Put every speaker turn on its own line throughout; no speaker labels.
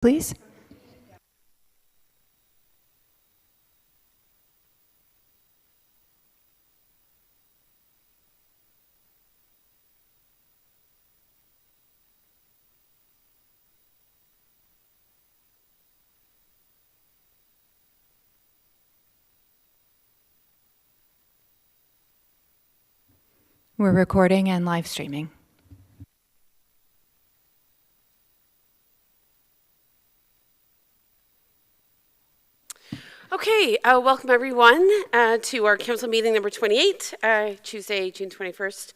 Please. We're recording and live streaming.
Okay, welcome everyone to our council meeting number 28, Tuesday, June 21st,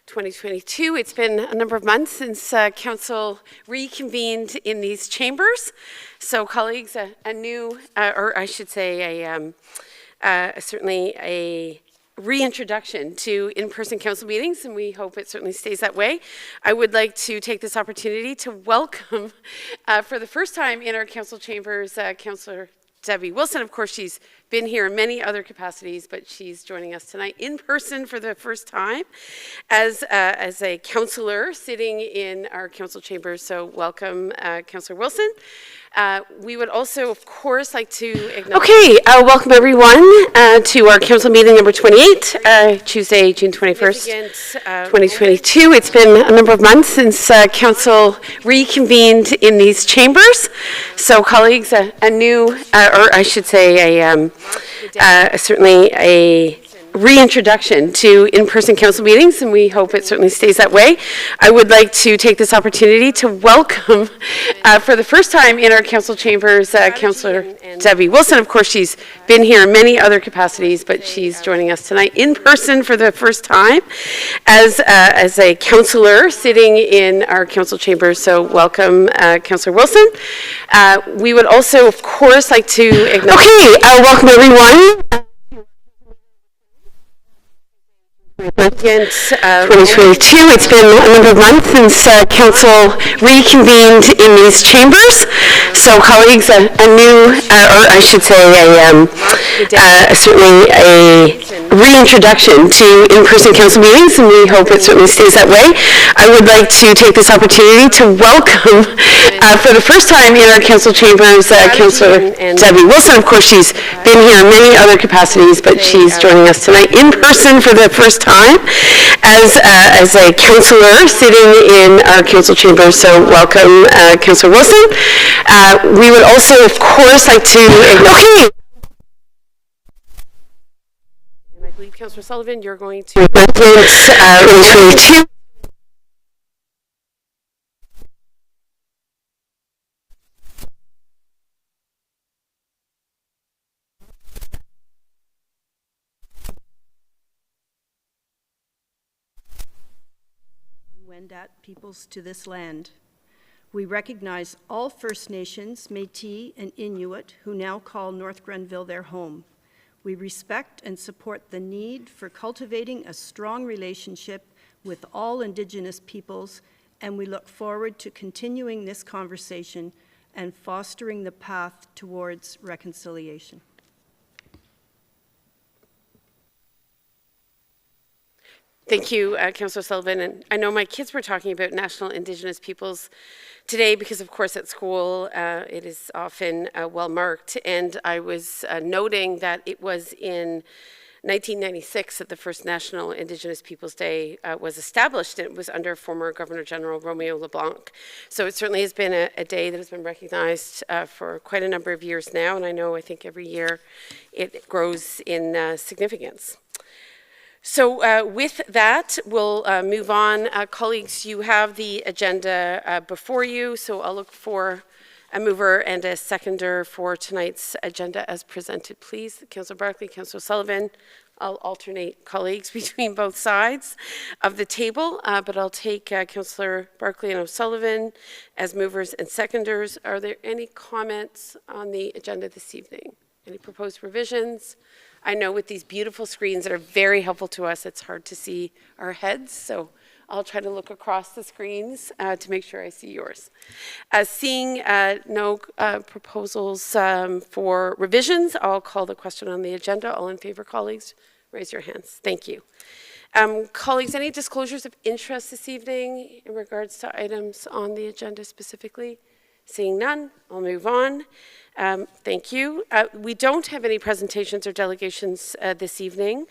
2022. It's been a number of months since council reconvened in these chambers. So colleagues, a new, or I should say certainly a reintroduction to in-person council meetings, and we hope it certainly stays that way. I would like to take this opportunity to welcome for the first time in our council chambers, Councillor Debbie Wilson. Of course, she's been here in many other capacities, but she's joining us tonight in person for the first time as a councillor sitting in our council chambers. So welcome, Councillor Wilson. We would also, of course, like to acknowledge... Okay, welcome everyone to our council meeting number 28, Tuesday, June 21st, 2022. It's been a number of months since council reconvened in these chambers. So colleagues, a new, or I should say certainly a reintroduction to in-person council meetings, and we hope it certainly stays that way. I would like to take this opportunity to welcome for the first time in our council chambers, Councillor Debbie Wilson. Of course, she's been here in many other capacities, but she's joining us tonight in person for the first time as a councillor sitting in our council chambers. So welcome, Councillor Wilson. We would also, of course, like to acknowledge... Okay, welcome everyone. 2022. It's been a number of months since council reconvened in these chambers. So colleagues, a new, or I should say certainly a reintroduction to in-person council meetings, and we hope it certainly stays that way. I would like to take this opportunity to welcome for the first time in our council chambers, Councillor Debbie Wilson. Of course, she's been here in many other capacities, but she's joining us tonight in person for the first time as a councillor sitting in our council chambers. So welcome, Councillor Wilson. We would also, of course, like to acknowledge... Okay. And I believe, Councillor Sullivan, you're going to... 2022.
Wendat peoples to this land. We recognize all First Nations, Métis, and Inuit who now call North Grenville their home. We respect and support the need for cultivating a strong relationship with all Indigenous peoples, and we look forward to continuing this conversation and fostering the path towards reconciliation.
Thank you, Councillor Sullivan. And I know my kids were talking about National Indigenous Peoples today because, of course, at school it is often well marked. And I was noting that it was in 1996 that the first National Indigenous Peoples Day was established, and it was under former Governor General Romeo LeBlanc. So it certainly has been a day that has been recognized for quite a number of years now. And I think every year it grows in significance. So with that, we'll move on. Colleagues, you have the agenda before you, so I'll look for a mover and a seconder for tonight's agenda as presented, please. Councillor Barclay, Councillor Sullivan. I'll alternate colleagues between both sides of the table, but I'll take Councillor Barclay and O'Sullivan as movers and seconders. Are there any comments on the agenda this evening? Any proposed revisions? I know with these beautiful screens that are very helpful to us, it's hard to see our heads, so I'll try to look across the screens to make sure I see yours. Seeing no proposals for revisions, I'll call the question on the agenda. All in favor, colleagues, raise your hands. Thank you. Colleagues, any disclosures of interest this evening in regards to items on the agenda specifically? Seeing none, I'll move on. Thank you. We don't have any presentations or delegations this evening,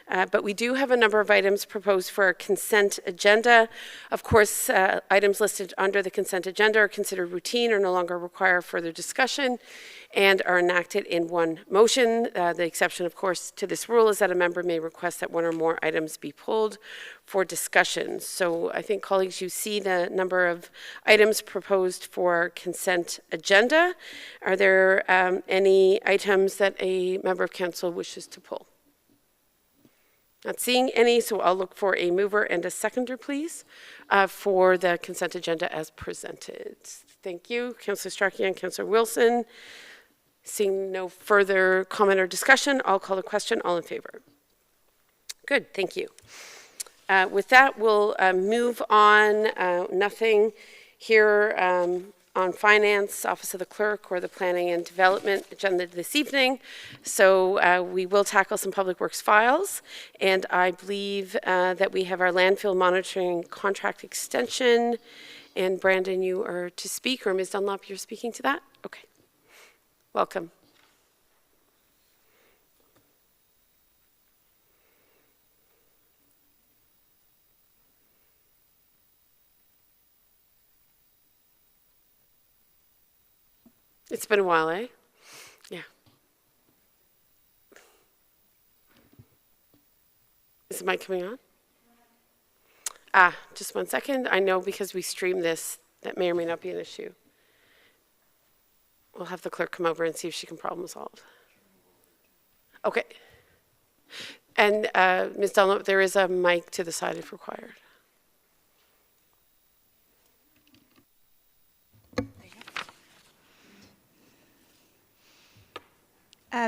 but we do have a number of items proposed for our consent agenda. Of course, items listed under the consent agenda are considered routine or no longer require further discussion and are enacted in one motion. The exception, of course, to this rule is that a member may request that one or more items be pulled for discussion. So I think, colleagues, you see the number of items proposed for consent agenda. Are there any items that a member of council wishes to pull? Not seeing any, so I'll look for a mover and a seconder, please, for the consent agenda as presented. Thank you, Councillor Starkey and Councillor Wilson. Seeing no further comment or discussion, I'll call the question. All in favor? Good, thank you. With that, we'll move on. Nothing here on Finance, Office of the Clerk, or the Planning and Development agenda this evening. So we will tackle some Public Works files. And I believe that we have our landfill monitoring contract extension. And Brandon, you are to speak, or Ms. Dunlop, you're speaking to that? Okay. Welcome. It's been a while, eh? Yeah. Is the mic coming on? Just 1 second. I know because we stream this, that may or may not be an issue. We'll have the clerk come over and see if she can problem solve. Okay. And Ms. Dunlop, there is a mic to the side if required.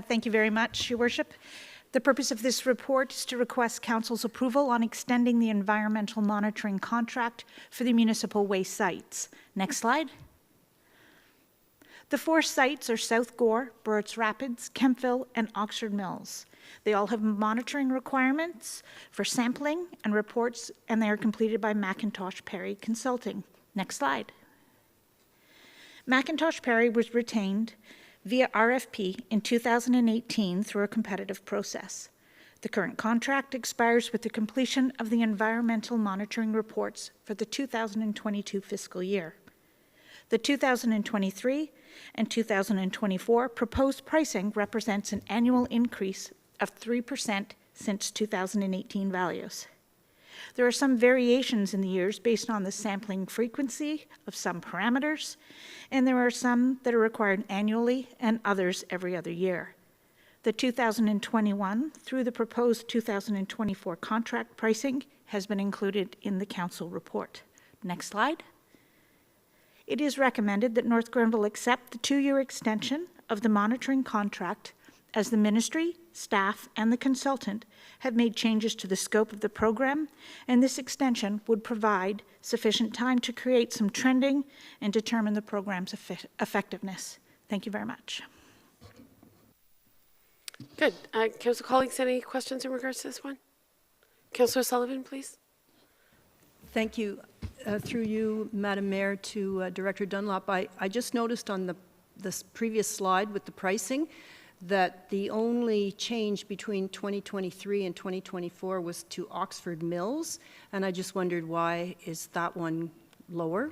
Thank you very much, Your Worship. The purpose of this report is to request Council's approval on extending the environmental monitoring contract for the municipal waste sites. Next slide. The 4 sites are South Gore, Burritts Rapids, Kemptville, and Oxford Mills. They all have monitoring requirements for sampling and reports, and they are completed by McIntosh Perry Consulting. Next slide. McIntosh Perry was retained via RFP in 2018 through a competitive process. The current contract expires with the completion of the environmental monitoring reports for the 2022 fiscal year. The 2023 and 2024 proposed pricing represents an annual increase of 3% since 2018 values. There are some variations in the years based on the sampling frequency of some parameters, and there are some that are required annually and others every other year. The 2021 through the proposed 2024 contract pricing has been included in the council report. Next slide. It is recommended that North Grenville accept the 2-year extension of the monitoring contract as the ministry, staff, and the consultant have made changes to the scope of the program, and this extension would provide sufficient time to create some trending and determine the program's effectiveness. Thank you very much.
Good. Council colleagues, any questions in regards to this one? Councillor Sullivan, please.
Thank you. Through you, Madam Mayor, to Director Dunlop. I just noticed on this previous slide with the pricing that the only change between 2023 and 2024 was to Oxford Mills, and I just wondered why is that one lower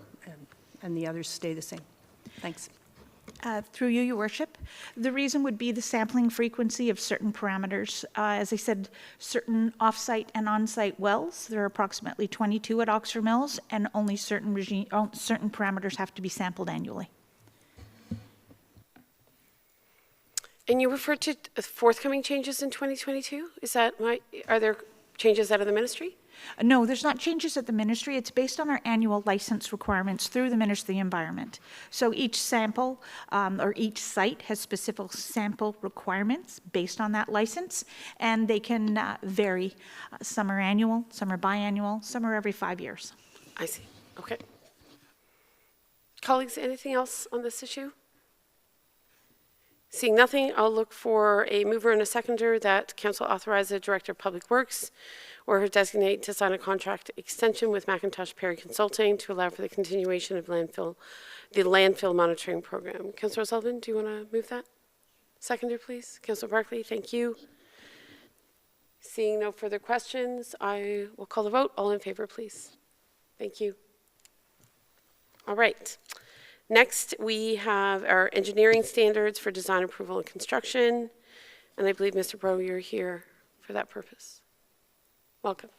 and the others stay the same? Thanks.
Through you, Your Worship. The reason would be the sampling frequency of certain parameters. As I said, certain off-site and on-site wells, there are approximately 22 at Oxford Mills, and only certain parameters have to be sampled annually.
And you referred to forthcoming changes in 2022? Is that right? Are there changes out of the ministry?
No, there's not changes at the ministry. It's based on our annual license requirements through the Ministry of the Environment. So each sample or each site has specific sample requirements based on that license, and they can vary. Some are annual, some are biannual, some are every 5 years.
I see. Okay. Colleagues, anything else on this issue? Seeing nothing, I'll look for a mover and a seconder that council authorize the Director of Public Works or her designate to sign a contract extension with McIntosh Perry Consulting to allow for the continuation of the landfill monitoring program. Councillor Sullivan, do you want to move that? Seconder, please. Councillor Barkley, thank you. Seeing no further questions, I will call the vote. All in favor, please. Thank you. All right. Next, we have our engineering standards for design approval and construction. And I believe, Mr. Bro, you're here for that purpose. Welcome.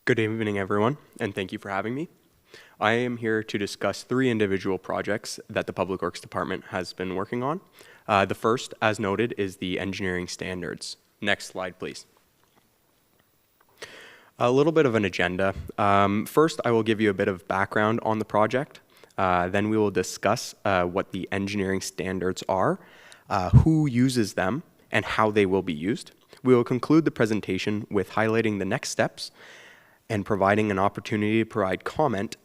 Good evening, everyone, and thank you for having me. I am here to discuss 3 individual projects that the Public Works Department has been working on. The first, as noted, is the engineering standards. Next slide, please. A little bit of an agenda. First, I will give you a bit of background on the project. Then we will discuss what the engineering standards are, who uses them, and how they will be used. We will conclude the presentation with highlighting the next steps and providing an opportunity to provide comment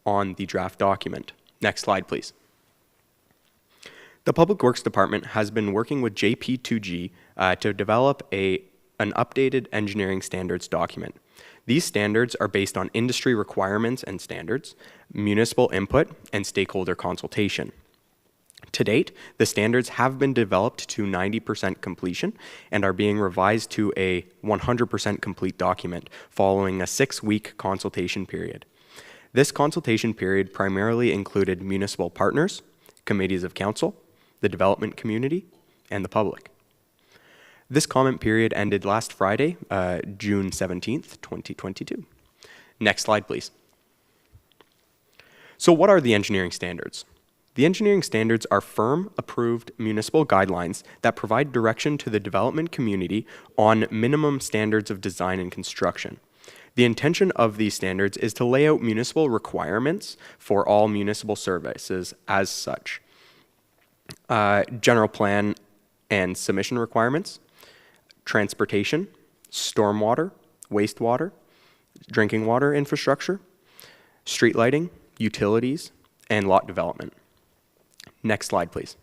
on the draft document. Next slide, please. The Public Works Department has been working with JP2G to develop an updated engineering standards document. These standards are based on industry requirements and standards, municipal input, and stakeholder consultation. To date, the standards have been developed to 90% completion and are being revised to a 100% complete document following a 6-week consultation period. This consultation period primarily included municipal partners, committees of council, the development community, and the public. This comment period ended last Friday, June 17th, 2022. Next slide, please. So what are the engineering standards? The engineering standards are firm-approved municipal guidelines that provide direction to the development community on minimum standards of design and construction. The intention of these standards is to lay out municipal requirements for all municipal services as such. General plan and submission requirements, transportation, stormwater, wastewater, drinking water infrastructure, street lighting, utilities, and lot development. Next slide, please.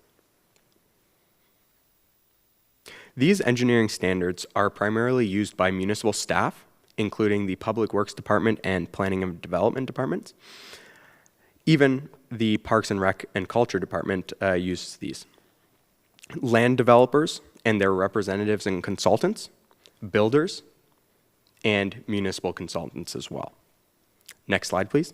These engineering standards are primarily used by municipal staff, including the Public Works Department and Planning and Development Departments. Even the Parks and Rec and Culture Department uses these. Land developers and their representatives and consultants, builders, and municipal consultants as well. Next slide, please.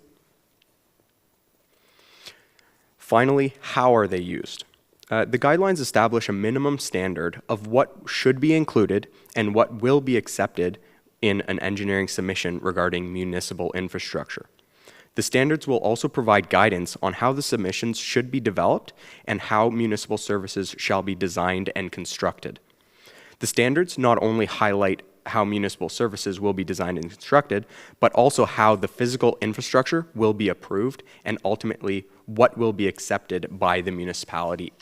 Finally, how are they used? The guidelines establish a minimum standard of what should be included and what will be accepted in an engineering submission regarding municipal infrastructure. The standards will also provide guidance on how the submissions should be developed and how municipal services shall be designed and constructed. The standards not only highlight how municipal services will be designed and constructed, but also how the physical infrastructure will be approved and ultimately what will be accepted by the municipality.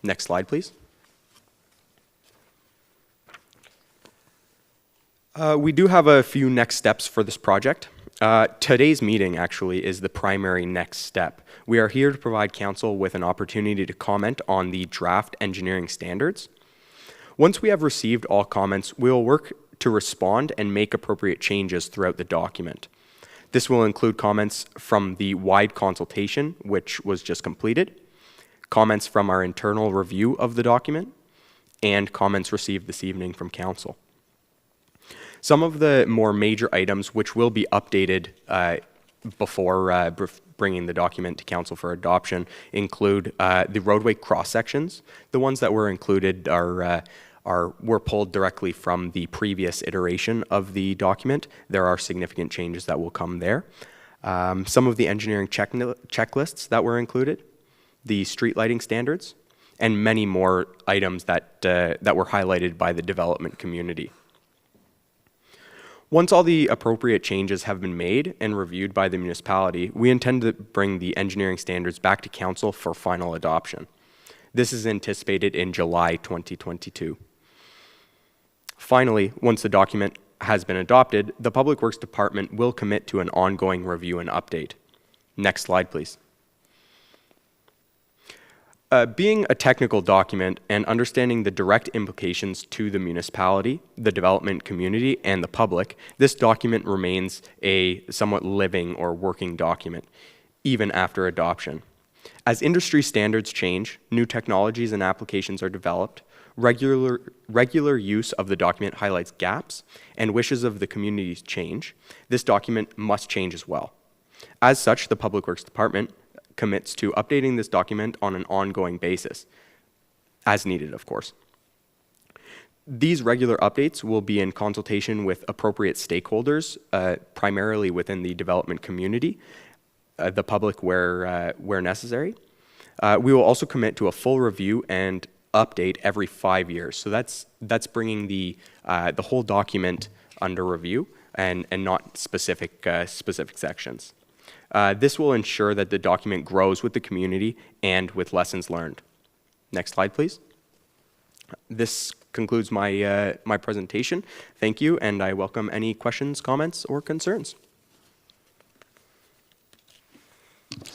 Next slide, please. We do have a few next steps for this project. Today's meeting actually is the primary next step. We are here to provide council with an opportunity to comment on the draft engineering standards. Once we have received all comments, we will work to respond and make appropriate changes throughout the document. This will include comments from the wide consultation, which was just completed, comments from our internal review of the document, and comments received this evening from council. Some of the more major items which will be updated before bringing the document to council for adoption include the roadway cross-sections. The ones that were included were pulled directly from the previous iteration of the document. There are significant changes that will come there. Some of the engineering checklists that were included, the street lighting standards, and many more items that were highlighted by the development community. Once all the appropriate changes have been made and reviewed by the municipality, we intend to bring the engineering standards back to council for final adoption. This is anticipated in July 2022. Finally, once the document has been adopted, the Public Works Department will commit to an ongoing review and update. Next slide, please. Being a technical document and understanding the direct implications to the municipality, the development community, and the public, this document remains a somewhat living or working document, even after adoption. As industry standards change, new technologies and applications are developed, regular use of the document highlights gaps, and wishes of the communities change. This document must change as well. As such, the Public Works Department commits to updating this document on an ongoing basis, as needed, of course. These regular updates will be in consultation with appropriate stakeholders, primarily within the development community, the public where necessary. We will also commit to a full review and update every 5 years. So that's bringing the whole document under review and not specific sections. This will ensure that the document grows with the community and with lessons learned. Next slide, please. This concludes my presentation. Thank you, and I welcome any questions, comments, or concerns.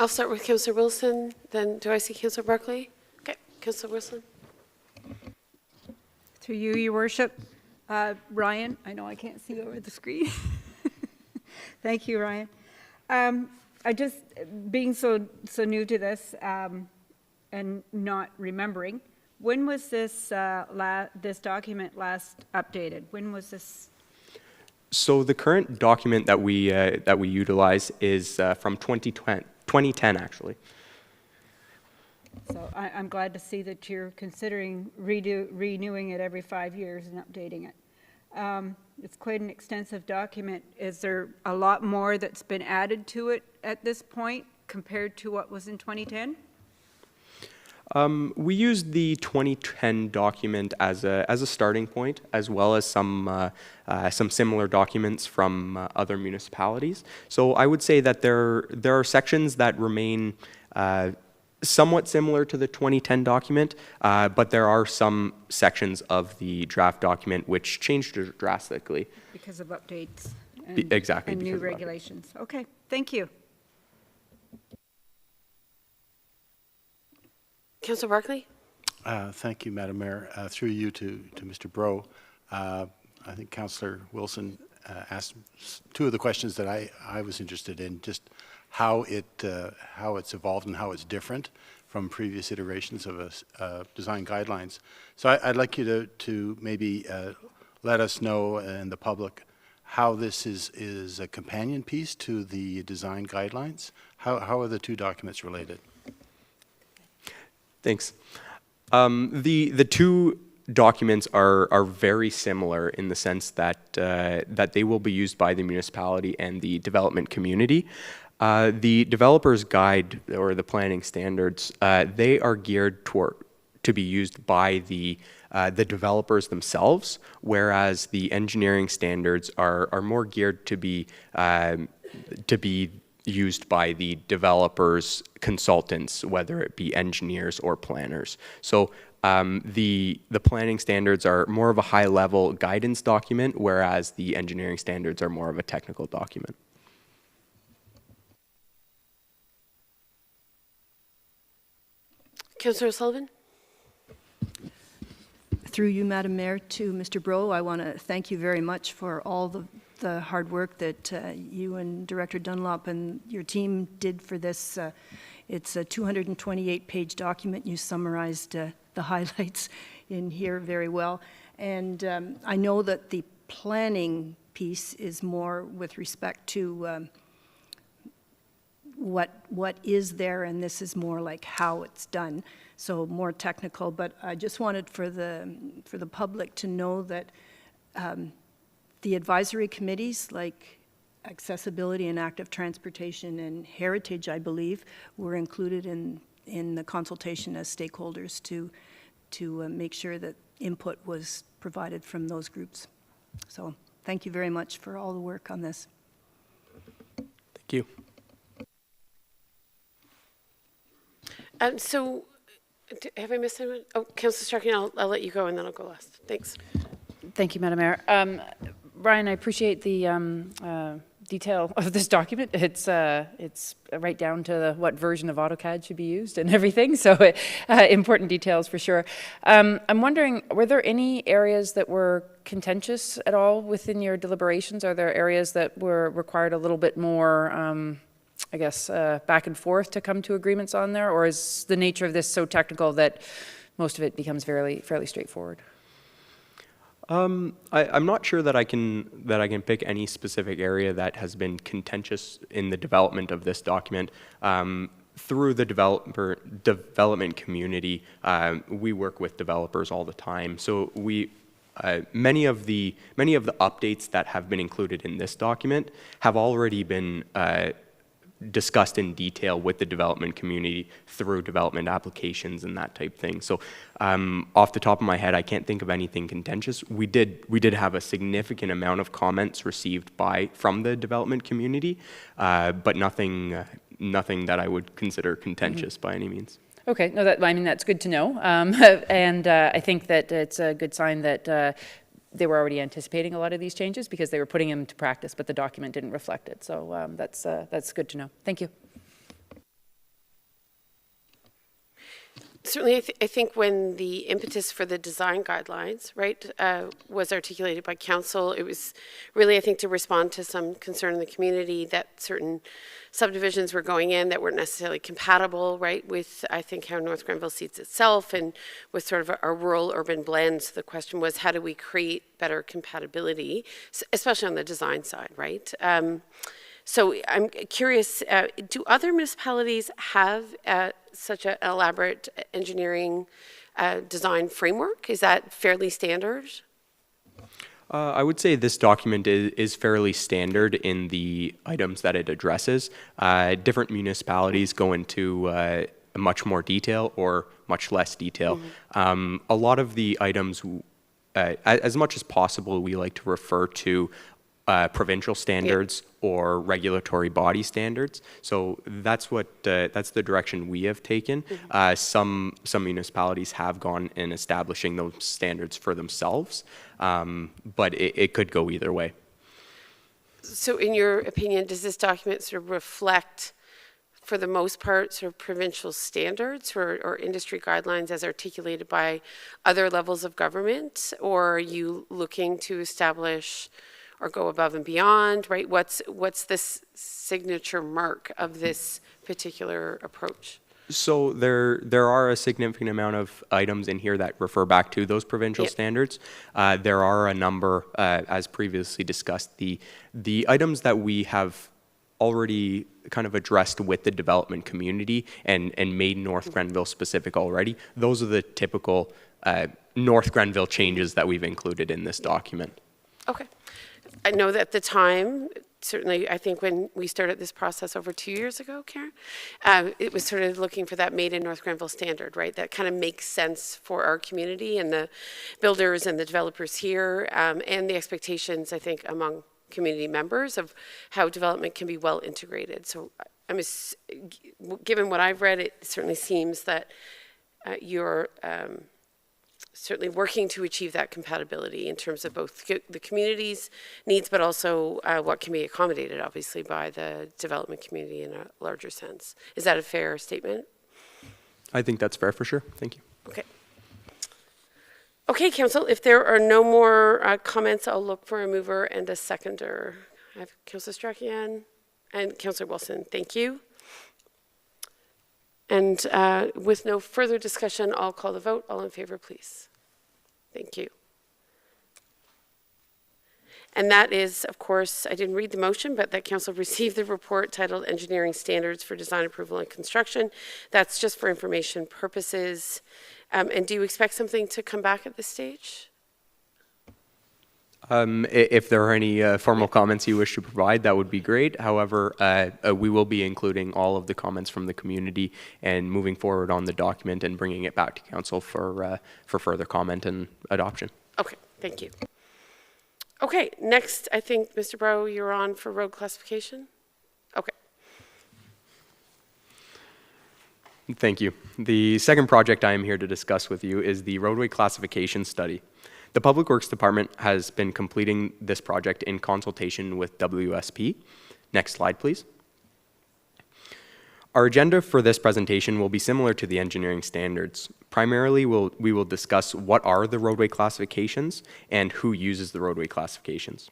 I'll start with Councillor Wilson, then do I see Councillor Barclay? Okay, Councillor Wilson.
Through you, Your Worship. Ryan, I know I can't see over the screen. Thank you, Ryan. I just, being so new to this and not remembering, when was this this document last updated? When was this?
So the current document that we utilize is from 2010 actually.
So I'm glad to see that you're considering renewing it every 5 years and updating it. It's quite an extensive document. Is there a lot more that's been added to it at this point compared to what was in 2010?
We used the 2010 document as a starting point, as well as some similar documents from other municipalities. So I would say that there are sections that remain somewhat similar to the 2010 document, but there are some sections of the draft document which changed drastically.
Because of updates
Exactly.
and new regulations. Okay, thank you.
Councillor Barclay?
Thank you, Madam Mayor. Through you to Mr. Bro, I think Councillor Wilson asked two of the questions that I was interested in, just how it's evolved and how it's different from previous iterations of design guidelines. So I'd like you to maybe let us know and the public how this is a companion piece to the design guidelines. How are the two documents related?
Thanks. The two documents are very similar in the sense that that they will be used by the municipality and the development community. The developer's guide or the planning standards, they are geared to be used by the developers themselves, whereas the engineering standards are more geared to be used by the developers' consultants, whether it be engineers or planners. So the planning standards are more of a high-level guidance document, whereas the engineering standards are more of a technical document.
Councillor Sullivan?
Through you, Madam Mayor, to Mr. Bro, I want to thank you very much for all the hard work that you and Director Dunlop and your team did for this. It's a 228-page document. You summarized the highlights in here very well. And I know that the planning piece is more with respect to what is there, and this is more like how it's done, so more technical. But I just wanted for the public to know that the advisory committees like accessibility and active transportation and heritage, I believe, were included in the consultation as stakeholders to make sure that input was provided from those groups. So thank you very much for all the work on this.
Thank you.
So Have I missed anyone? Oh, Councillor Strachan, I'll let you go and then I'll go last. Thanks.
Thank you, Madam Mayor. Brian, I appreciate the detail of this document. It's right down to what version of AutoCAD should be used and everything, so important details for sure. I'm wondering, were there any areas that were contentious at all within your deliberations? Are there areas that were required a little bit more, I guess, back and forth to come to agreements on there? Or is the nature of this so technical that most of it becomes fairly straightforward?
I'm not sure that I can pick any specific area that has been contentious in the development of this document. Through the development community, we work with developers all the time. So many of the updates that have been included in this document have already been discussed in detail with the development community through development applications and that type thing. So off the top of my head, I can't think of anything contentious. We did have a significant amount of comments received from the development community, but nothing that I would consider contentious by any means.
Okay, no, that's good to know. And I think that it's a good sign that they were already anticipating a lot of these changes because they were putting them to practice, but the document didn't reflect it. So that's good to know. Thank you.
Certainly, I think when the impetus for the design guidelines, right, was articulated by council, it was really, I think, to respond to some concern in the community that certain subdivisions were going in that weren't necessarily compatible, right, with, I think, how North Grenville sees itself and with sort of a rural-urban blend. So the question was, how do we create better compatibility, especially on the design side, right? So I'm curious, do other municipalities have such an elaborate engineering design framework? Is that fairly standard?
I would say this document is fairly standard in the items that it addresses. Different municipalities go into much more detail or much less detail. Mm-hmm. A lot of the items, as much as possible, we like to refer to provincial standards or regulatory body standards. So that's the direction we have taken. Mm-hmm. Some municipalities have gone in establishing those standards for themselves, but it could go either way.
So in your opinion, does this document sort of reflect, for the most part, sort of provincial standards or industry guidelines as articulated by other levels of government? Or are you looking to establish or go above and beyond, right? What's this signature mark of this particular approach?
So there are a significant amount of items in here that refer back to those provincial standards. There are a number, as previously discussed, the items that we have already kind of addressed with the development community and made North Grenville specific already. Those are the typical North Grenville changes that we've included in this document.
Okay. I know that at the time, certainly I think when we started this process over 2 years ago, Karen, it was sort of looking for that made in North Grenville standard, right? That kind of makes sense for our community and the builders and the developers here, and the expectations, I think, among community members of how development can be well integrated. So given what I've read, it certainly seems that you're certainly working to achieve that compatibility in terms of both the community's needs, but also what can be accommodated, obviously, by the development community in a larger sense. Is that a fair statement?
I think that's fair for sure. Thank you.
Okay. Okay, Council, if there are no more comments, I'll look for a mover and a seconder. I have Councillor Strachan and Councillor Wilson. Thank you. And with no further discussion, I'll call the vote. All in favor, please. Thank you. And that is, of course, I didn't read the motion, but that Council received the report titled Engineering Standards for Design Approval and Construction. That's just for information purposes. And do you expect something to come back at this stage?
If there are any formal comments you wish to provide, that would be great. However, we will be including all of the comments from the community and moving forward on the document and bringing it back to council for further comment and adoption.
Okay, thank you. Okay, next, I think, Mr. Bro, you're on for road classification. Okay.
Thank you. The second project I am here to discuss with you is the Roadway Classification Study. The Public Works Department has been completing this project in consultation with WSP. Next slide, please. Our agenda for this presentation will be similar to the engineering standards. Primarily, we will discuss what are the roadway classifications and who uses the roadway classifications.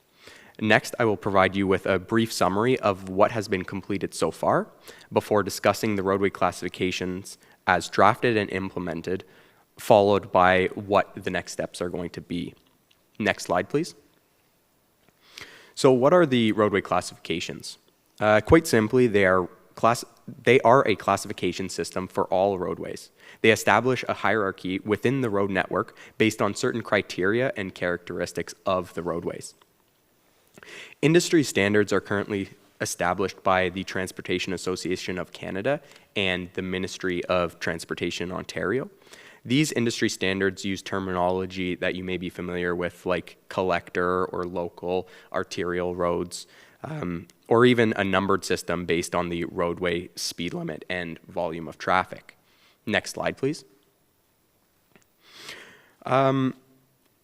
Next, I will provide you with a brief summary of what has been completed so far before discussing the roadway classifications as drafted and implemented, followed by what the next steps are going to be. Next slide, please. So what are the roadway classifications? Quite simply, they are a classification system for all roadways. They establish a hierarchy within the road network based on certain criteria and characteristics of the roadways. Industry standards are currently established by the Transportation Association of Canada and the Ministry of Transportation in Ontario. These industry standards use terminology that you may be familiar with, like collector or local, arterial roads, or even a numbered system based on the roadway speed limit and volume of traffic. Next slide, please.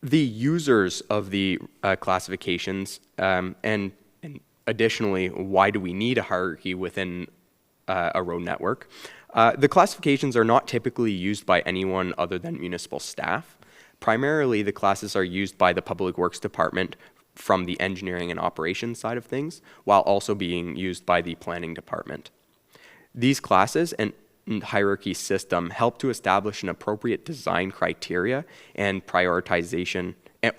The users of the classifications, and additionally, why do we need a hierarchy within a road network? The classifications are not typically used by anyone other than municipal staff. Primarily, the classes are used by the Public Works Department from the engineering and operations side of things, while also being used by the planning department. These classes and hierarchy system help to establish an appropriate design criteria and prioritization,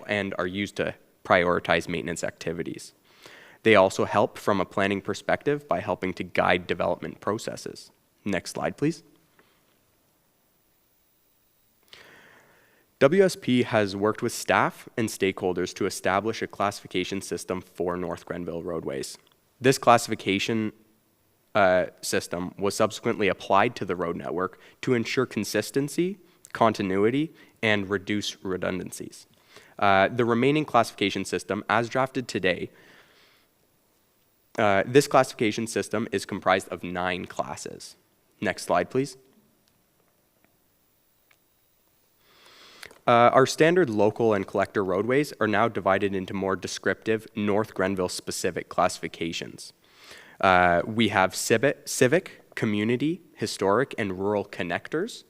and are used to prioritize maintenance activities. They also help from a planning perspective by helping to guide development processes. Next slide, please. WSP has worked with staff and stakeholders to establish a classification system for North Grenville roadways. This classification system was subsequently applied to the road network to ensure consistency, continuity, and reduce redundancies. The remaining classification system, as drafted today, this classification system is comprised of 9 classes. Next slide, please. Our standard local and collector roadways are now divided into more descriptive North Grenville specific classifications. We have civic, community, historic, and rural connectors,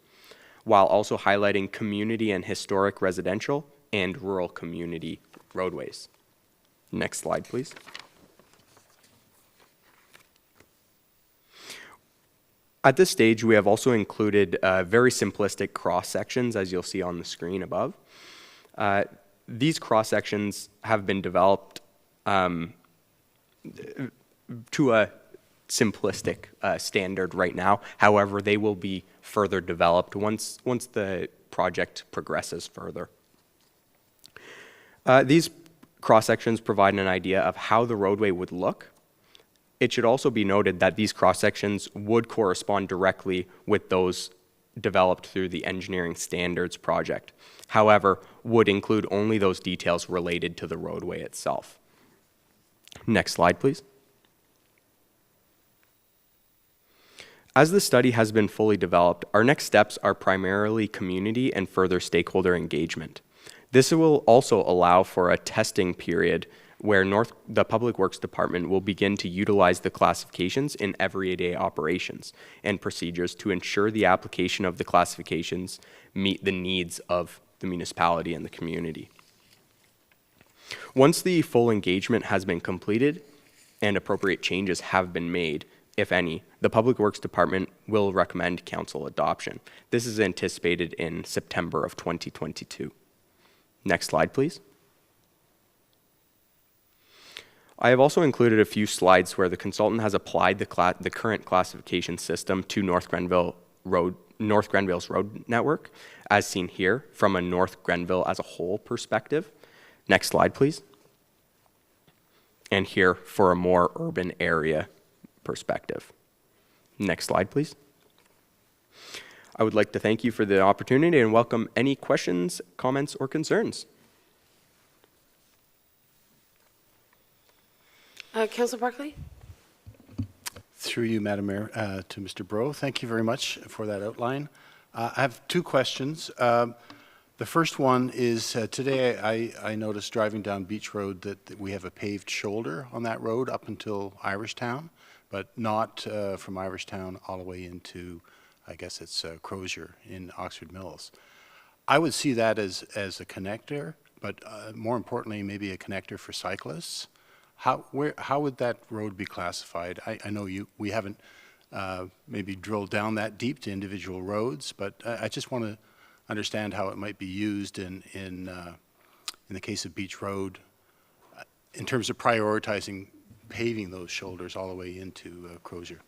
while also highlighting community and historic residential and rural community roadways. Next slide, please. At this stage, we have also included very simplistic cross-sections, as you'll see on the screen above. These cross-sections have been developed to a simplistic standard right now. However, they will be further developed once the project progresses further. These cross-sections provide an idea of how the roadway would look. It should also be noted that these cross-sections would correspond directly with those developed through the engineering standards project. However, would include only those details related to the roadway itself. Next slide, please. As the study has been fully developed, our next steps are primarily community and further stakeholder engagement. This will also allow for a testing period where the Public Works Department will begin to utilize the classifications in everyday operations and procedures to ensure the application of the classifications meet the needs of the municipality and the community. Once the full engagement has been completed and appropriate changes have been made, if any, the Public Works Department will recommend council adoption. This is anticipated in September of 2022. Next slide, please. I have also included a few slides where the consultant has applied the current classification system to North Grenville's road network, as seen here from a North Grenville as a whole perspective. Next slide, please. And here for a more urban area perspective. Next slide, please. I would like to thank you for the opportunity and welcome any questions, comments, or concerns.
Councillor Barclay?
Through you, Madam Mayor, to Mr. Bro. Thank you very much for that outline. I have two questions. The first one is today I noticed driving down Beach Road that we have a paved shoulder on that road up until Irishtown, but not from Irishtown all the way into, I guess it's Crozier in Oxford Mills. I would see that as a connector, but more importantly, maybe a connector for cyclists. How would that road be classified? I know we haven't maybe drilled down that deep to individual roads, but I just want to understand how it might be used in the case of Beach Road in terms of prioritizing paving those shoulders all the way into Crozier.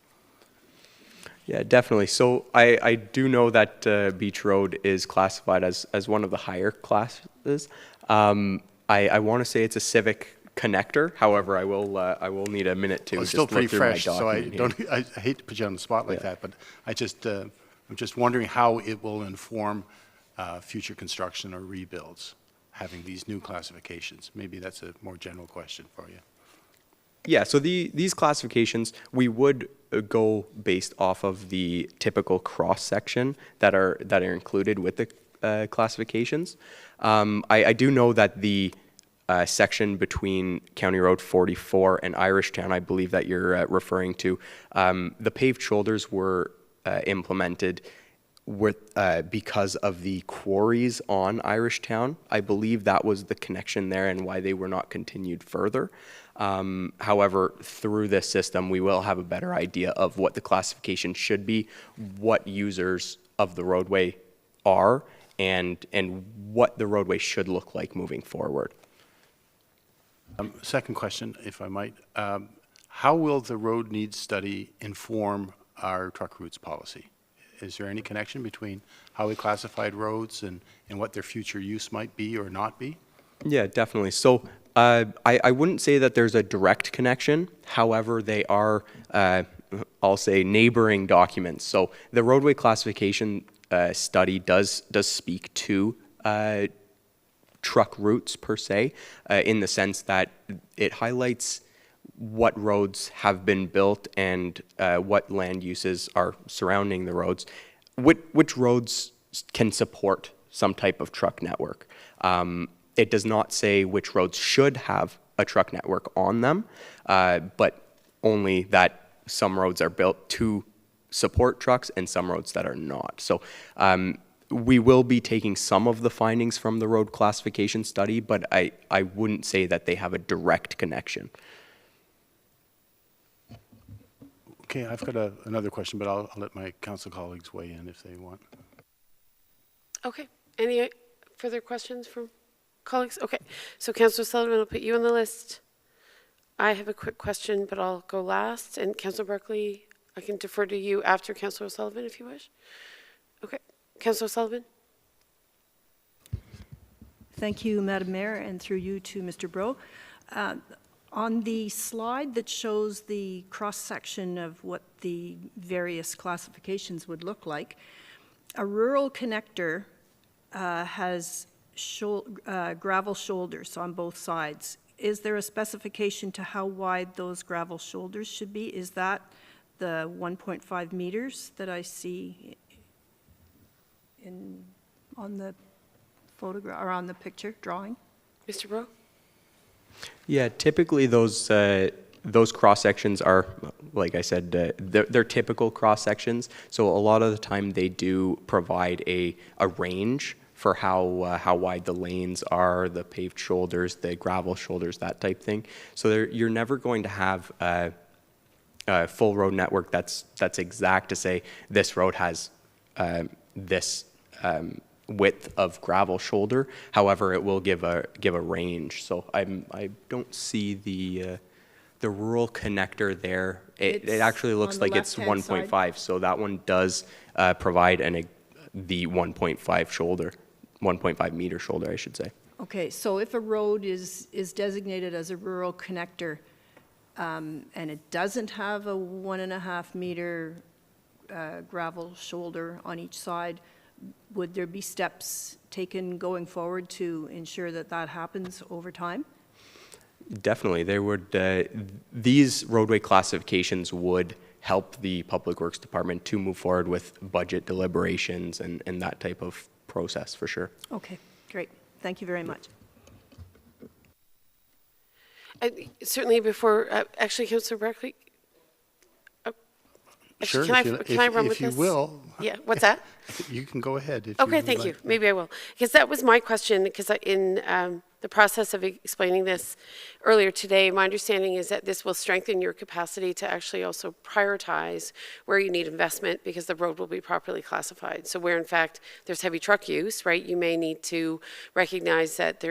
Yeah, definitely. So I do know that Beach Road is classified as one of the higher classes. I want to say it's a civic connector. However, I will need a minute to
It's
just
still pretty
look through my
fresh, so I hate to put you on the spot like that, but I'm just wondering how it will inform future construction or rebuilds, having these new classifications. Maybe that's a more general question for you.
Yeah, so these classifications, we would go based off of the typical cross-section that are included with the classifications. I do know that the section between County Road 44 and Irishtown, I believe that you're referring to, the paved shoulders were implemented because of the quarries on Irishtown. I believe that was the connection there and why they were not continued further. However, through this system, we will have a better idea of what the classification should be, what users of the roadway are, and what the roadway should look like moving forward.
Second question, if I might. How will the road needs study inform our truck routes policy? Is there any connection between how we classified roads and what their future use might be or not be?
Yeah, definitely. So I wouldn't say that there's a direct connection. However, they are, I'll say, neighboring documents. So the roadway classification study does speak to truck routes per se, in the sense that it highlights what roads have been built and what land uses are surrounding the roads, which roads can support some type of truck network. It does not say which roads should have a truck network on them, but only that some roads are built to support trucks and some roads that are not. So we will be taking some of the findings from the road classification study, but I wouldn't say that they have a direct connection.
Okay, I've got another question, but I'll let my council colleagues weigh in if they want.
Okay. Any further questions from colleagues? Okay. So Councillor Sullivan, I'll put you on the list. I have a quick question, but I'll go last. And Councillor Barkley, I can defer to you after Councillor Sullivan if you wish. Okay. Councillor Sullivan.
Thank you, Madam Mayor, and through you to Mr. Bro. On the slide that shows the cross-section of what the various classifications would look like, a rural connector has gravel shoulders on both sides. Is there a specification to how wide those gravel shoulders should be? Is that the 1.5 meters that I see on the photograph or on the picture drawing?
Mr. Bro?
Yeah, typically those cross sections are, like I said, they're typical cross sections. So a lot of the time they do provide a range for how wide the lanes are, the paved shoulders, the gravel shoulders, that type thing. So you're never going to have a full road network that's exact to say this road has this width of gravel shoulder. However, it will give a range. So I don't see the rural connector there. It actually looks like it's 1.5. So that one does provide the 1.5 shoulder, 1.5 meter shoulder, I should say.
Okay, so if a road is designated as a rural connector and it doesn't have a 1.5 meter gravel shoulder on each side, would there be steps taken going forward to ensure that that happens over time?
Definitely, there would. These roadway classifications would help the Public Works Department to move forward with budget deliberations and that type of process for sure.
Okay, great. Thank you very much.
Certainly before, actually, Councillor Barclay.
Sure,
Can I run with
if you
this?
will.
Yeah, what's that?
You can go ahead. If
Okay,
would
thank
like.
you. Maybe I will. Because that was my question, because in the process of explaining this earlier today, my understanding is that this will strengthen your capacity to actually also prioritize where you need investment because the road will be properly classified. So where in fact there's heavy truck use, right, you may need to recognize that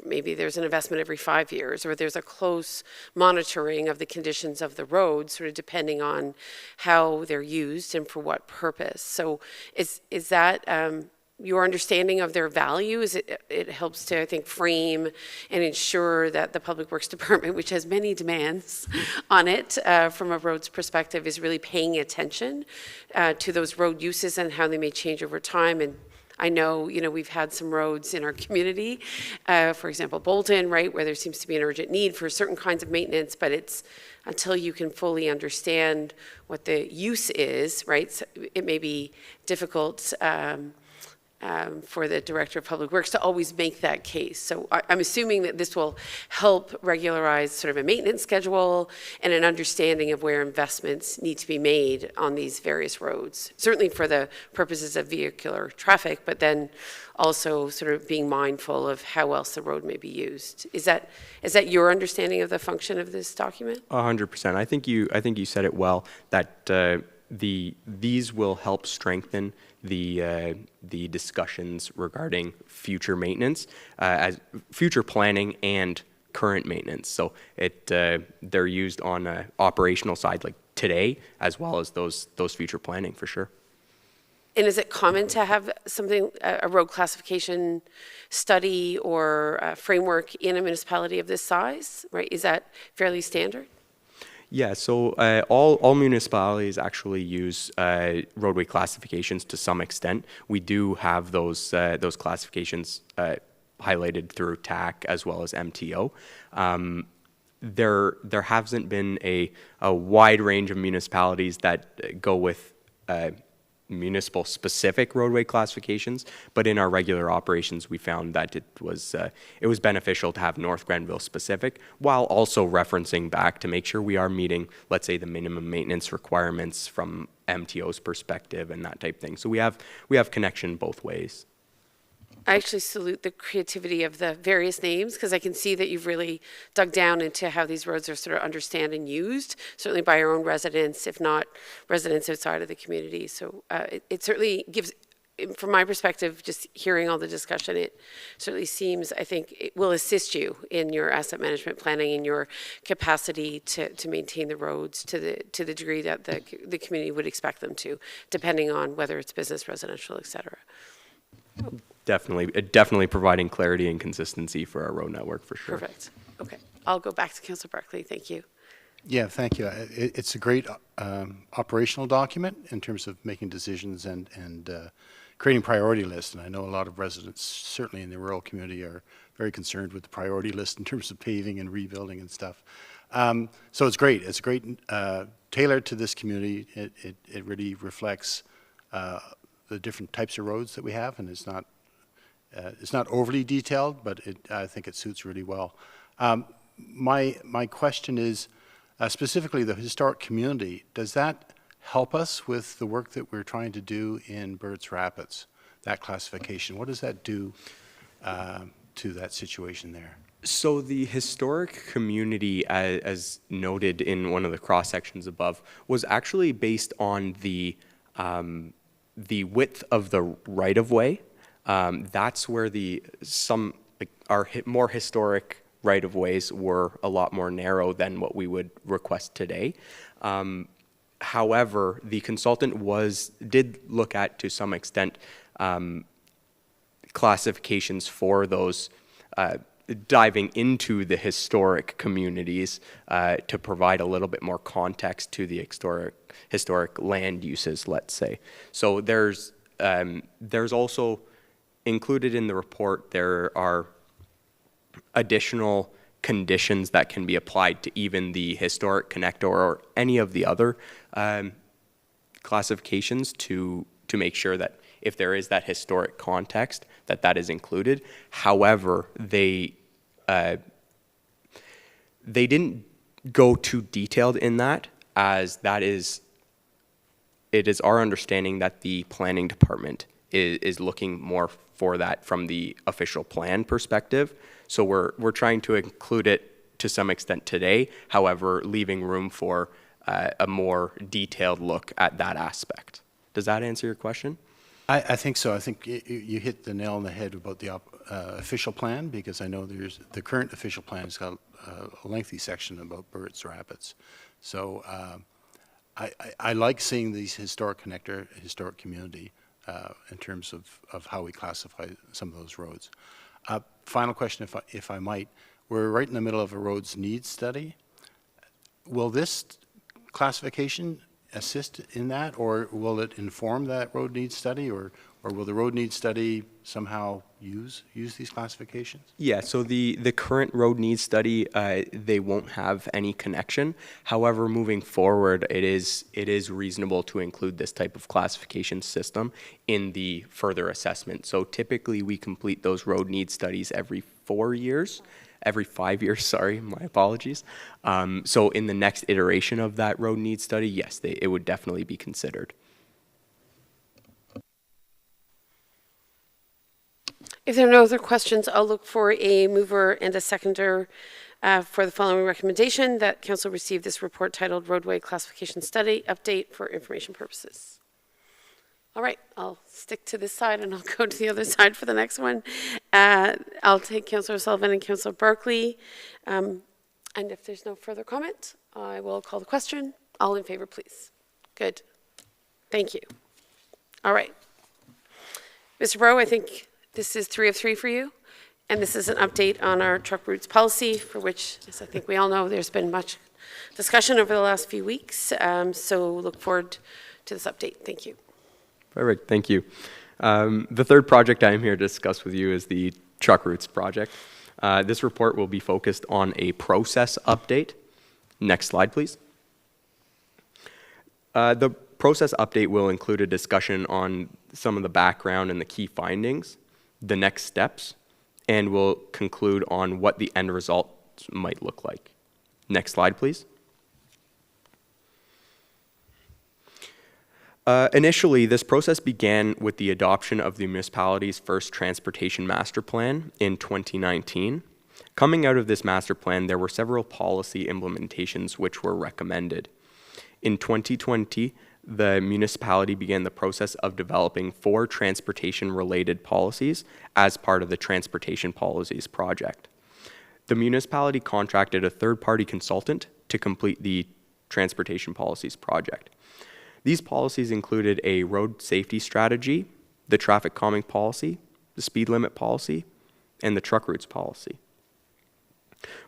maybe there's an investment every 5 years, or there's a close monitoring of the conditions of the road, sort of depending on how they're used and for what purpose. So is that your understanding of their value? It helps to, I think, frame and ensure that the Public Works Department, which has many demands on it from a roads perspective, is really paying attention to those road uses and how they may change over time. And I know, we've had some roads in our community, for example, Bolton, right, where there seems to be an urgent need for certain kinds of maintenance, but it's until you can fully understand what the use is, right, so it may be difficult for the Director of Public Works to always make that case. So I'm assuming that this will help regularize sort of a maintenance schedule and an understanding of where investments need to be made on these various roads, certainly for the purposes of vehicular traffic, but then also sort of being mindful of how else the road may be used. Is that your understanding of the function of this document?
100%. I think you said it well, that these will help strengthen the discussions regarding future maintenance, as future planning and current maintenance. So they're used on an operational side like today, as well as those future planning for sure.
And is it common to have something, a road classification study or a framework in a municipality of this size, right? Is that fairly standard?
Yeah, so all municipalities actually use roadway classifications to some extent. We do have those classifications highlighted through TAC as well as MTO. There hasn't been a wide range of municipalities that go with municipal specific roadway classifications, but in our regular operations we found that it was beneficial to have North Grenville specific, while also referencing back to make sure we are meeting, let's say, the minimum maintenance requirements from MTO's perspective and that type of thing. So we have connection both ways.
I actually salute the creativity of the various names, because I can see that you've really dug down into how these roads are sort of understood and used, certainly by our own residents, if not residents outside of the community. So it certainly gives, from my perspective, just hearing all the discussion, it certainly seems, I think, it will assist you in your asset management planning and your capacity to maintain the roads to the degree that the community would expect them to, depending on whether it's business, residential, et cetera.
Definitely providing clarity and consistency for our road network for sure.
Perfect. Okay. I'll go back to Councillor Barclay. Thank you.
Yeah, thank you. It's a great operational document in terms of making decisions and creating priority lists. And I know a lot of residents, certainly in the rural community, are very concerned with the priority list in terms of paving and rebuilding and stuff. So it's great. It's great, tailored to this community. It really reflects the different types of roads that we have, and it's not overly detailed, but I think it suits really well. My question is, specifically the historic community, does that help us with the work that we're trying to do in Birds Rapids, that classification? What does that do to that situation there?
So the historic community, as noted in one of the cross sections above, was actually based on the width of the right-of-way. That's where our more historic right-of-ways were a lot more narrow than what we would request today. However, the consultant did look at, to some extent, classifications for those, diving into the historic communities to provide a little bit more context to the historic land uses, let's say. So there's also included in the report, there are additional conditions that can be applied to even the historic connector or any of the other classifications to make sure that if there is that historic context, that is included. However, they didn't go too detailed in that, as it is our understanding that the planning department is looking more for that from the official plan perspective. So we're trying to include it to some extent today, however, leaving room for a more detailed look at that aspect. Does that answer your question?
I think so. I think you hit the nail on the head about the official plan, because I know there's the current official plan has got a lengthy section about Burrett's Rapids. So I like seeing these historic community in terms of how we classify some of those roads. Final question, if I might. We're right in the middle of a roads needs study. Will this classification assist in that, or will it inform that road needs study, or will the road needs study somehow use these classifications?
Yeah, so the current road needs study, they won't have any connection. However, moving forward, it is reasonable to include this type of classification system in the further assessment. So typically we complete those road needs studies every 4 years. Every 5 years, sorry, my apologies. So in the next iteration of that road needs study, yes, it would definitely be considered.
If there are no other questions, I'll look for a mover and a seconder for the following recommendation: that Council receive this report titled Roadway Classification Study Update for information purposes. All right, I'll stick to this side and I'll go to the other side for the next one. I'll take Councillor Sullivan and Councillor Barkley. And if there's no further comment, I will call the question. All in favor, please. Good. Thank you. All right. Mr. Breaux, I think this is 3 of 3 for you. And this is an update on our truck routes policy, for which, as I think we all know, there's been much discussion over the last few weeks. So look forward to this update. Thank you.
Perfect, thank you. The third project I am here to discuss with you is the truck routes project. This report will be focused on a process update. Next slide, please. The process update will include a discussion on some of the background and the key findings, the next steps, and will conclude on what the end result might look like. Next slide, please. Initially, this process began with the adoption of the municipality's first transportation master plan in 2019. Coming out of this master plan, there were several policy implementations which were recommended. In 2020, the municipality began the process of developing 4 transportation-related policies as part of the Transportation Policies Project. The municipality contracted a third-party consultant to complete the Transportation Policies Project. These policies included a road safety strategy, the traffic calming policy, the speed limit policy, and the truck routes policy.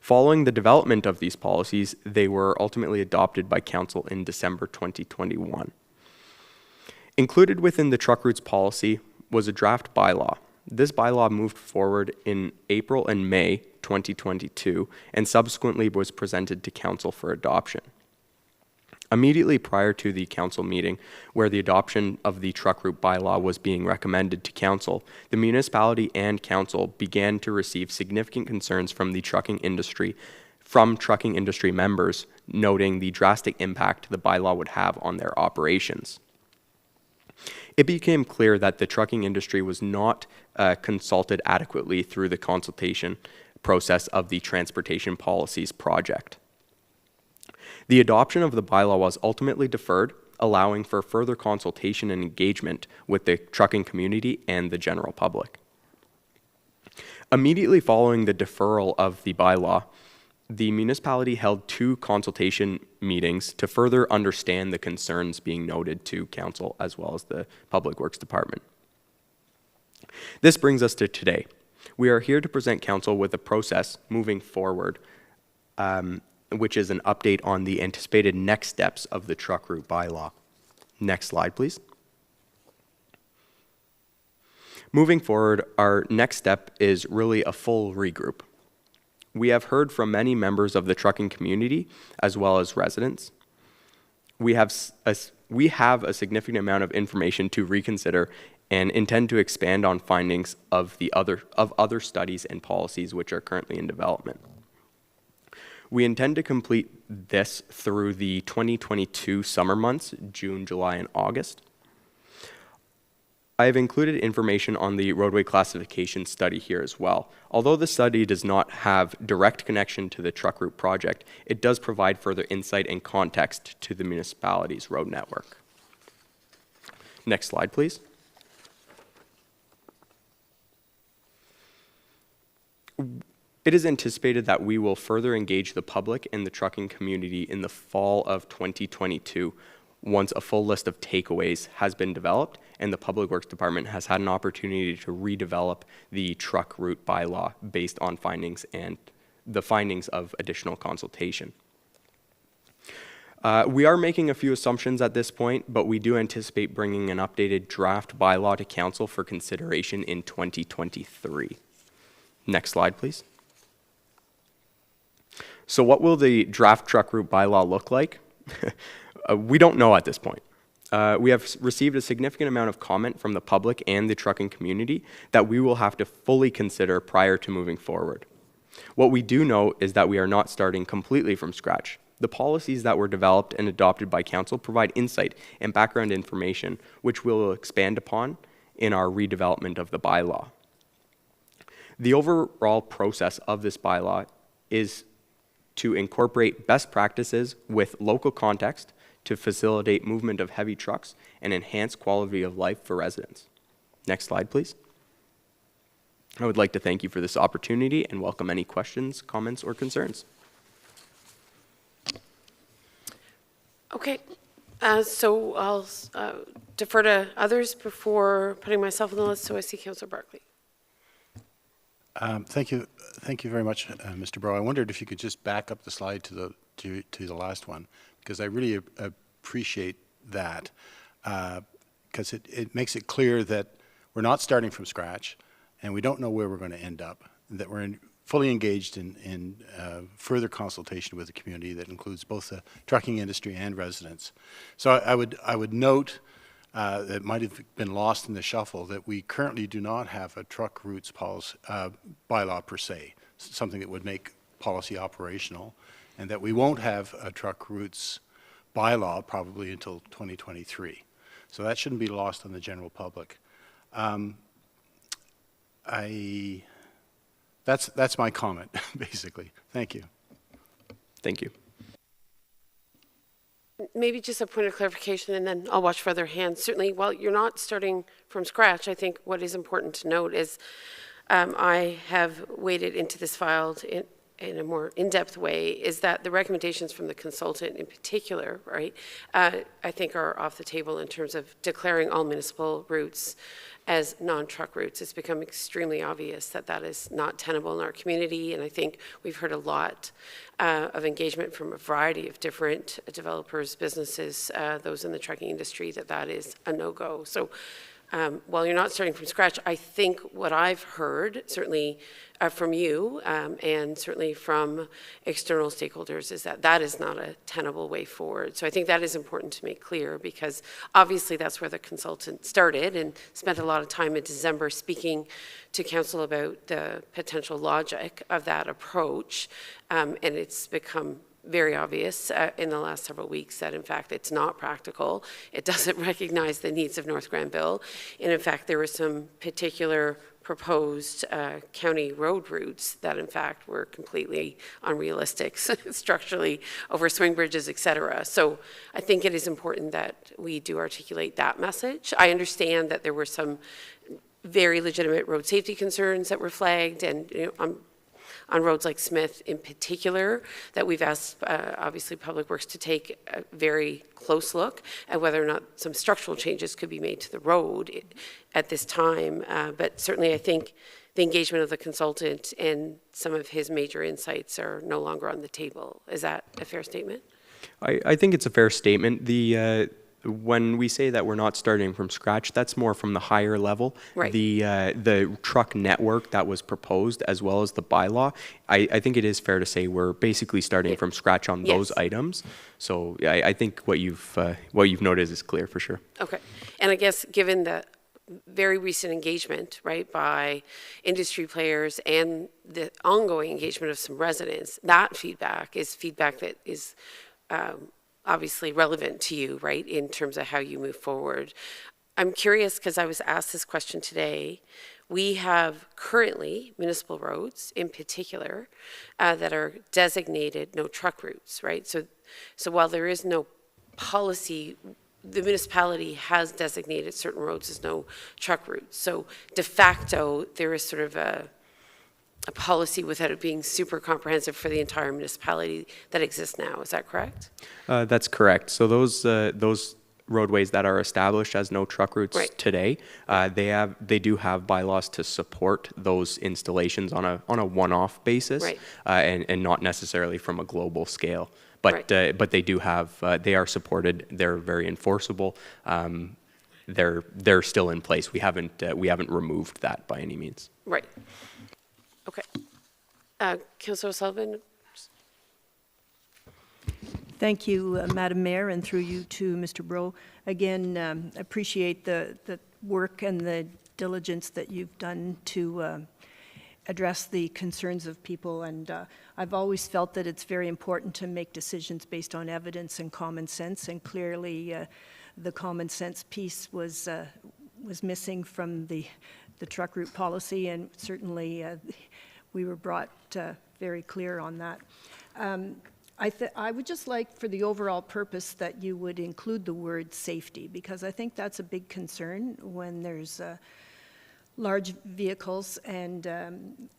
Following the development of these policies, they were ultimately adopted by Council in December 2021. Included within the truck routes policy was a draft bylaw. This bylaw moved forward in April and May 2022 and subsequently was presented to Council for adoption. Immediately prior to the Council meeting, where the adoption of the truck route bylaw was being recommended to Council, the municipality and Council began to receive significant concerns from the trucking industry members, noting the drastic impact the bylaw would have on their operations. It became clear that the trucking industry was not consulted adequately through the consultation process of the Transportation Policies Project. The adoption of the bylaw was ultimately deferred, allowing for further consultation and engagement with the trucking community and the general public. Immediately following the deferral of the bylaw, the municipality held 2 consultation meetings to further understand the concerns being noted to Council as well as the Public Works Department. This brings us to today. We are here to present Council with a process moving forward, which is an update on the anticipated next steps of the truck route bylaw. Next slide, please. Moving forward, our next step is really a full regroup. We have heard from many members of the trucking community as well as residents. We have a significant amount of information to reconsider and intend to expand on findings of other studies and policies which are currently in development. We intend to complete this through the 2022 summer months, June, July, and August. I have included information on the roadway classification study here as well. Although the study does not have direct connection to the truck route project, it does provide further insight and context to the municipality's road network. Next slide, please. It is anticipated that we will further engage the public and the trucking community in the fall of 2022 once a full list of takeaways has been developed and the Public Works Department has had an opportunity to redevelop the truck route bylaw based on findings and the findings of additional consultation. We are making a few assumptions at this point, but we do anticipate bringing an updated draft bylaw to Council for consideration in 2023. Next slide, please. So what will the draft truck route bylaw look like? We don't know at this point. We have received a significant amount of comment from the public and the trucking community that we will have to fully consider prior to moving forward. What we do know is that we are not starting completely from scratch. The policies that were developed and adopted by Council provide insight and background information, which we will expand upon in our redevelopment of the bylaw. The overall process of this bylaw is to incorporate best practices with local context to facilitate movement of heavy trucks and enhance quality of life for residents. Next slide, please. I would like to thank you for this opportunity and welcome any questions, comments, or concerns.
Okay, so I'll defer to others before putting myself on the list. So I see Councillor Barclay.
Thank you very much, Mr. Bro. I wondered if you could just back up the slide to the last one, because I really appreciate that, because it makes it clear that we're not starting from scratch, and we don't know where we're going to end up. That we're fully engaged in further consultation with the community that includes both the trucking industry and residents. So I would note. That might have been lost in the shuffle, that we currently do not have a truck routes policy, bylaw per se, something that would make policy operational, and that we won't have a truck routes bylaw probably until 2023. So that shouldn't be lost on the general public. That's my comment, basically. Thank you.
Thank you.
Maybe just a point of clarification, and then I'll watch for other hands. Certainly, while you're not starting from scratch, I think what is important to note is I have waded into this file in a more in-depth way, is that the recommendations from the consultant in particular, right, I think are off the table in terms of declaring all municipal routes as non-truck routes. It's become extremely obvious that that is not tenable in our community, and I think we've heard a lot of engagement from a variety of different developers, businesses, those in the trucking industry, that is a no-go. So while you're not starting from scratch, I think what I've heard, certainly from you and certainly from external stakeholders, is that that is not a tenable way forward. So I think that is important to make clear, because obviously that's where the consultant started and spent a lot of time in December speaking to Council about the potential logic of that approach, and it's become very obvious in the last several weeks that in fact it's not practical. It doesn't recognize the needs of North Grenville, and in fact there were some particular proposed county road routes that in fact were completely unrealistic structurally over swing bridges, etc. So I think it is important that we do articulate that message. I understand that there were some very legitimate road safety concerns that were flagged, and you know, on roads like Smith in particular, that we've asked, obviously, Public Works to take a very close look at whether or not some structural changes could be made to the road at this time. But certainly I think the engagement of the consultant and some of his major insights are no longer on the table. Is that a fair statement?
I think it's a fair statement. when we say that we're not starting from scratch, that's more from the higher level.
Right.
The truck network that was proposed, as well as the bylaw, I think it is fair to say we're basically starting from scratch on those items. So I think what you've noted is clear for sure.
Okay. And I guess given the very recent engagement, right, by industry players and the ongoing engagement of some residents, that feedback is feedback that is obviously relevant to you, right, in terms of how you move forward. I'm curious because I was asked this question today. We have currently municipal roads in particular that are designated no truck routes, right? So while there is no policy, the municipality has designated certain roads as no truck routes. So de facto, there is sort of a policy without it being super comprehensive for the entire municipality that exists now. Is that correct?
That's correct. So those roadways that are established as no truck routes today, they do have bylaws to support those installations on a one-off basis, and not necessarily from a global scale. But they do have they are supported. They're very enforceable. They're still in place. We haven't removed that by any means.
Right. Okay. Councillor Sullivan.
Thank you, Madam Mayor, and through you to Mr. Bro. Again, appreciate the work and the diligence that you've done to address the concerns of people. And I've always felt that it's very important to make decisions based on evidence and common sense. And clearly, the common sense piece was missing from the truck route policy, and certainly we were brought very clear on that. I would just like, for the overall purpose, that you would include the word safety, because I think that's a big concern when there's large vehicles, and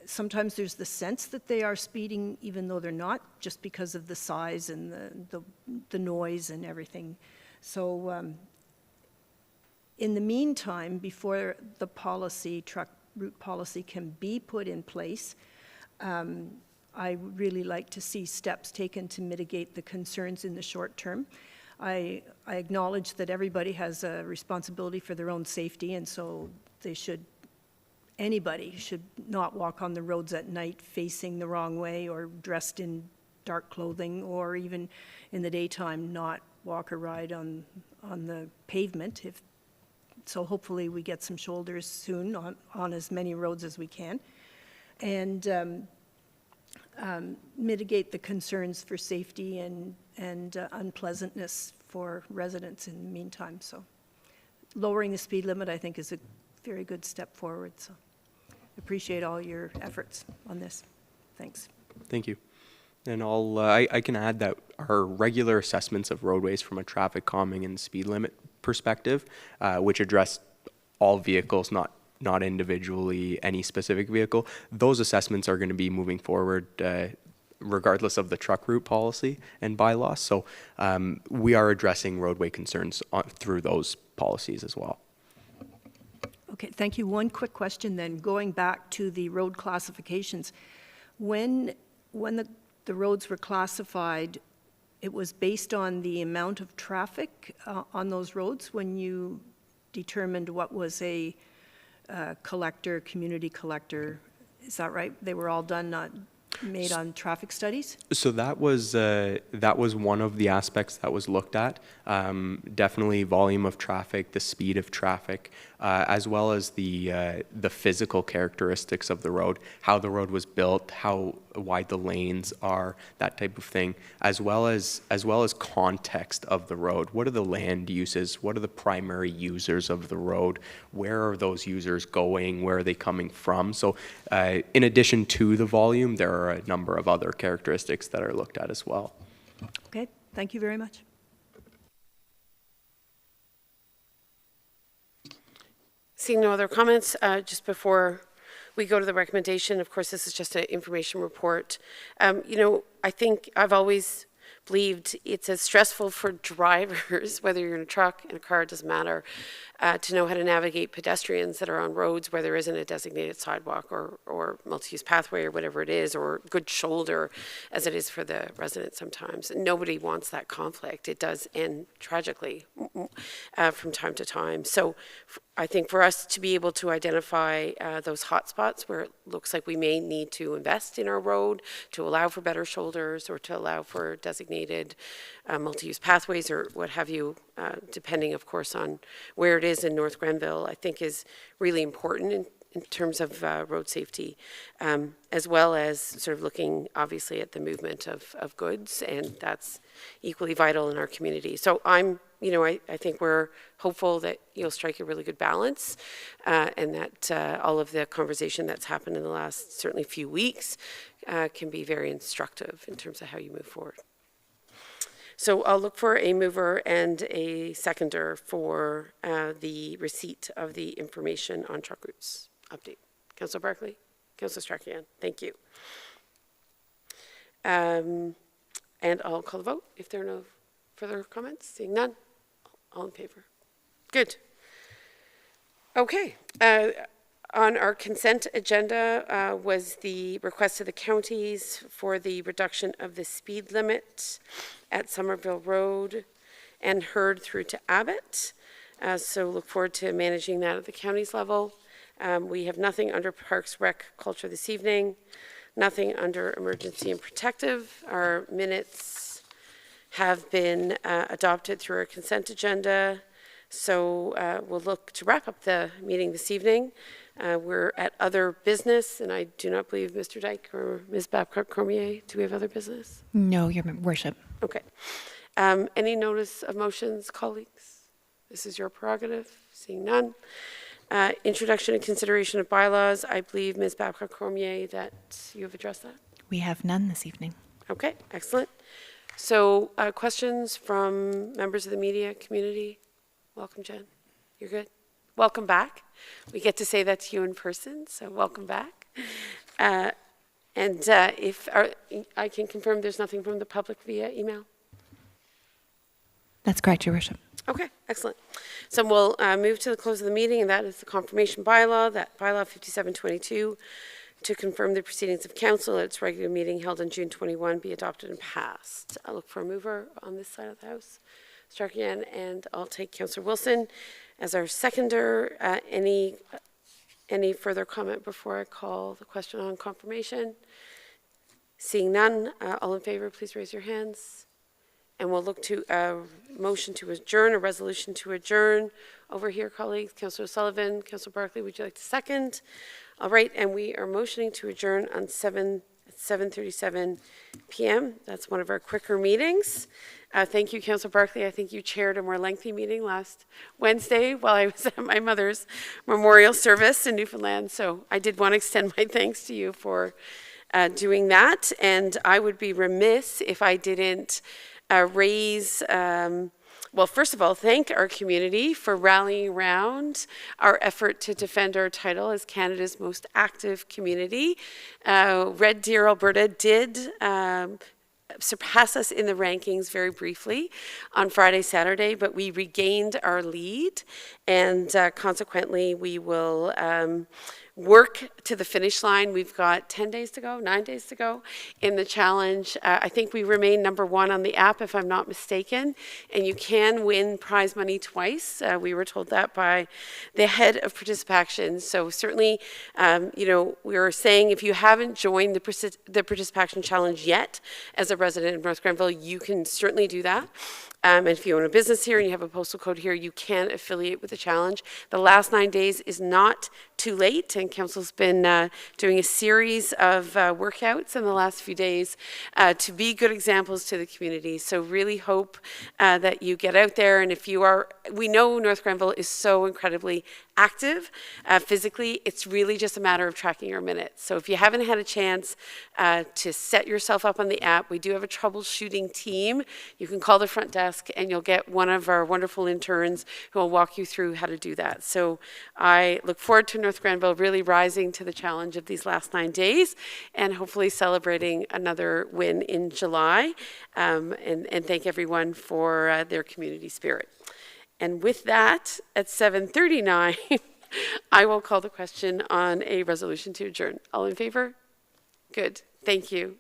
sometimes there's the sense that they are speeding even though they're not, just because of the size and the noise and everything. So in the meantime, before the truck route policy can be put in place, I would really like to see steps taken to mitigate the concerns in the short term. I acknowledge that everybody has a responsibility for their own safety, and so anybody should not walk on the roads at night facing the wrong way or dressed in dark clothing, or even in the daytime not walk or ride on the pavement. So hopefully we get some shoulders soon on as many roads as we can. And mitigate the concerns for safety and unpleasantness for residents in the meantime. So lowering the speed limit, I think, is a very good step forward. So appreciate all your efforts on this. Thanks.
Thank you. And I can add that our regular assessments of roadways from a traffic calming and speed limit perspective, which address all vehicles, not individually any specific vehicle, those assessments are going to be moving forward regardless of the truck route policy and bylaws. So we are addressing roadway concerns through those policies as well.
Okay, thank you. One quick question then, going back to the road classifications. When the roads were classified, it was based on the amount of traffic on those roads when you determined what was a community collector. Is that right? They were all made on traffic studies?
So that was one of the aspects that was looked at. Definitely volume of traffic, the speed of traffic, as well as the physical characteristics of the road, how the road was built, how wide the lanes are, that type of thing, as well as context of the road. What are the land uses? What are the primary users of the road? Where are those users going? Where are they coming from? So in addition to the volume, there are a number of other characteristics that are looked at as well.
Okay, thank you very much.
Seeing no other comments, just before we go to the recommendation, of course, this is just an information report. I think I've always believed it's as stressful for drivers, whether you're in a truck, in a car, it doesn't matter, to know how to navigate pedestrians that are on roads where there isn't a designated sidewalk or multi-use pathway or whatever it is, or good shoulder as it is for the residents sometimes. And nobody wants that conflict. It does end tragically from time to time. So I think for us to be able to identify those hot spots where it looks like we may need to invest in our road to allow for better shoulders or to allow for designated multi-use pathways or what have you, depending, of course, on where it is in North Grenville, I think is really important in terms of road safety, as well as sort of looking, obviously, at the movement of goods, and that's equally vital in our community. So I think we're hopeful that you'll strike a really good balance and that all of the conversation that's happened in the last certainly few weeks can be very instructive in terms of how you move forward. So I'll look for a mover and a seconder for the receipt of the information on truck routes update. Councillor Barclay, Councillor Strachan, thank you. And I'll call the vote if there are no further comments. Seeing none, all in favor. Good. Okay. On our consent agenda was the request of the counties for the reduction of the speed limit at Somerville Road and Heard through to Abbott. So look forward to managing that at the county's level. We have nothing under Parks, Rec, Culture this evening, nothing under Emergency and Protective. Our minutes have been adopted through our consent agenda. So we'll look to wrap up the meeting this evening. We're at other business, and I do not believe Mr. Dyke or Ms. Babcock-Cormier, do we have other business?
No, Your Worship.
Okay. Any notice of motions, colleagues? This is your prerogative. Seeing none. Introduction and consideration of bylaws. I believe, Ms. Babcock-Cormier, that you have addressed that.
We have none this evening.
Okay, excellent. So questions from members of the media community? Welcome, Jen. You're good? Welcome back. We get to say that to you in person, so welcome back. I can confirm there's nothing from the public via email?
That's correct, Your Worship.
Okay, excellent. So we'll move to the close of the meeting, and that is the confirmation bylaw, that bylaw 5722, to confirm the proceedings of council at its regular meeting held on June 21 be adopted and passed. I'll look for a mover on this side of the house. Strachan, and I'll take Councillor Wilson as our seconder. Any further comment before I call the question on confirmation? Seeing none, all in favor, please raise your hands. And we'll look to a motion to adjourn, a resolution to adjourn. Over here, colleagues, Councillor Sullivan, Councillor Barclay, would you like to second? All right, and we are motioning to adjourn on 7:37 p.m. That's one of our quicker meetings. Thank you, Councillor Barclay. I think you chaired a more lengthy meeting last Wednesday while I was at my mother's memorial service in Newfoundland. So I did want to extend my thanks to you for doing that. And I would be remiss if I didn't well, first of all, thank our community for rallying around our effort to defend our title as Canada's most active community. Red Deer, Alberta did surpass us in the rankings very briefly on Friday, Saturday, but we regained our lead, and consequently we will work to the finish line. We've got 10 days to go, 9 days to go in the challenge. I think we remain #1 on the app, if I'm not mistaken, and you can win prize money twice. We were told that by the head of Participation. So certainly, we were saying if you haven't joined the Participation Challenge yet as a resident of North Grenville, you can certainly do that. And if you own a business here and you have a postal code here, you can affiliate with the challenge. The last 9 days is not too late, and Council's been doing a series of workouts in the last few days to be good examples to the community. So really hope that you get out there, and if you are, we know North Grenville is so incredibly active physically. It's really just a matter of tracking your minutes. So if you haven't had a chance to set yourself up on the app, we do have a troubleshooting team. You can call the front desk. desk, and you'll get one of our wonderful interns who will walk you through how to do that. So I look forward to North Grenville really rising to the challenge of these last 9 days and hopefully celebrating another win in July. And thank everyone for their community spirit. And with that, at 7:39, I will call the question on a resolution to adjourn. All in favor? Good. Thank you.